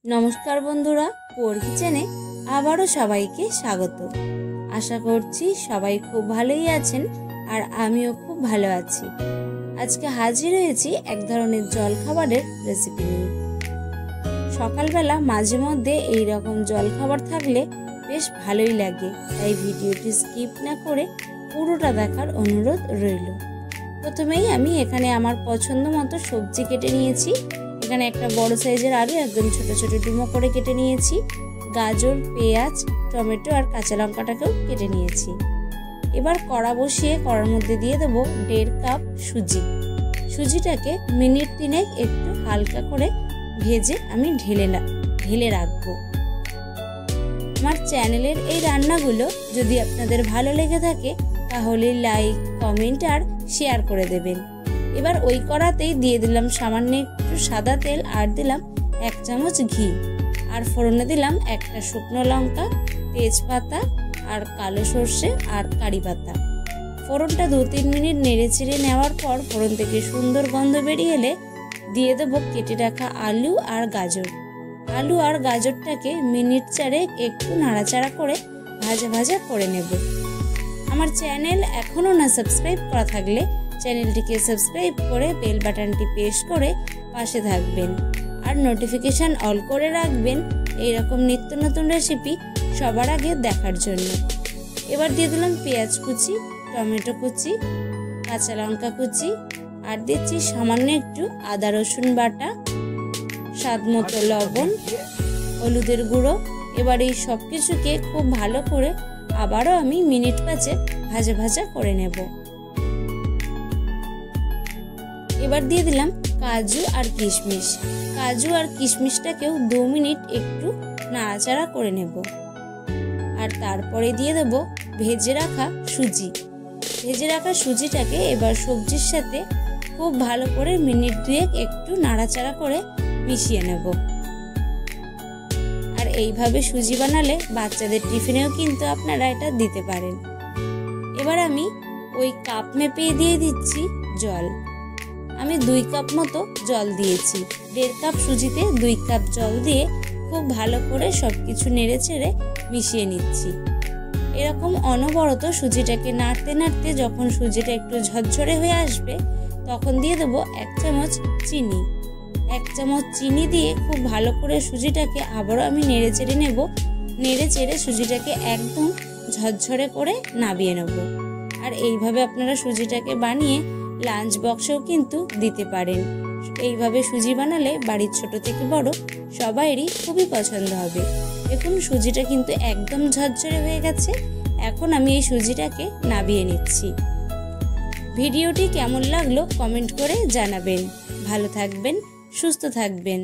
नमस्कार बंधुरा पोर किचेने आबारो सबाइके स्वागत। आशा करछि सबाई खूब भालोई आछेन और आमिओ खूब भालो आछि। आजके हाजिर हयेछि एक धरनेर जलखाबारेर रेसिपि निये। सकालबेला माझे मध्य एई रकम जलखाबार थाकले बेश भालोई लागे, ताई भिडियोटी स्किप ना करे पुरोटा देखार अनुरोध रइलो। प्रथमेई आमि एखाने आमार पछंद मतो सब्जी केटे नियेछि। एखाने एक बड़ साइजेर आलू एकदम छोटो छोटो डुमो करे केटे नियेछि। गाजर, पेঁয়াজ, टमेटो और काँचा लंकाटाकेও केटे नियेछि। एबार कड़ा बसिए कड़ार मধ্যে दिए देब 1.5 কাপ सुजी। सुजिटाके मिनिट 3 एकटू हालका करे भेजे आमी ढेले राखबो। आमार चैनेलेर এই রান্নাগুলো যদি আপনাদের ভালো লেগে থাকে তাহলে লাইক, কমেন্ট আর শেয়ার করে দেবেন। এবার ওই কড়াতেই দিয়ে দিলাম সামান্য একটু সাদা তেল আর দিলাম 1 চামচ ঘি আর ফোড়নে দিলাম একটা শুকনো লঙ্কা, তেজপাতা আর কালো সরষে আর কারি পাতা। ফোড়নটা 2-3 মিনিট নেড়েচেড়ে নেওয়ার পর ফোড়ন থেকে সুন্দর গন্ধ বেরিয়ে এলে দিয়ে দেব কেটে রাখা আলু আর গাজর। আলু আর গাজরটাকে মিনিট 4 একটু নাড়াচাড়া করে ভাজা ভাজা করে নেব। আমার চ্যানেল এখনো না সাবস্ক্রাইব করা থাকলে চ্যানেলটিকে সাবস্ক্রাইব করে বেল বাটনটি প্রেস করে পাশে থাকবেন আর নোটিফিকেশন অল করে রাখবেন এই রকম নিত্য নতুন রেসিপি সবার আগে দেখার জন্য। এবার দিয়ে দিলাম পেঁয়াজ কুচি, টমেটো কুচি, কাঁচা লঙ্কা কুচি আর দিচ্ছি সামান্য একটু আদা রসুন বাটা, স্বাদ মতো লবণ, হলুদের গুঁড়ো। এবার এই সব কিছুকে খুব ভালো করে আবারও আমি মিনিট 5 ভাজা ভাজা করে নেব। এবার দিয়ে দিলাম কাজু আর কিশমিশ। কাজু আর কিশমিশটাকেও 2 মিনিট একটু নাড়াচাড়া করে নেব। আর তারপরে দিয়ে দেব ভেজে রাখা সুজি। ভেজে রাখা সুজিটাকে এবার সবজির সাথে খুব ভালো করে মিনিট 2 একটু নাড়াচাড়া করে মিশিয়ে নেব। আর এইভাবে সুজি বানালে বাচ্চাদের টিফিনেও কিন্তু আপনারা এটা দিতে পারেন। এবার আমি ওই কাপ মেপে দিয়ে দিচ্ছি জল। আমি 2 কাপ মতো জল দিয়েছি। 1.5 কাপ সুজিতে 2 কাপ জল দিয়ে খুব ভালো করে সবকিছু নেড়েচেড়ে মিশিয়ে নিচ্ছি। এরকম অনবরত সুজিটাকে নাড়তে নাড়তে যখন সুজিটা একটু ঝরঝরে হয়ে আসবে তখন দিয়ে দেব 1 চামচ চিনি। 1 চামচ চিনি দিয়ে খুব ভালো করে সুজিটাকে আবারও আমি নেড়েচেড়ে নেব। নেড়েচেড়ে সুজিটাকে একদম ঝরঝরে করে নামিয়ে নেব। আর এইভাবে আপনারা সুজিটাকে বানিয়ে লাঞ্চ বক্সেও কিন্তু দিতে পারেন। এইভাবে সুজি বানালে বাড়ির ছোট থেকে বড় সবাইরই খুবই পছন্দ হবে। দেখুন সুজিটা কিন্তু একদম ঝরঝরে হয়ে গেছে। এখন আমি এই সুজিটাকে নামিয়ে নিচ্ছি। ভিডিওটি কেমন লাগলো কমেন্ট করে জানাবেন। ভালো থাকবেন, সুস্থ থাকবেন।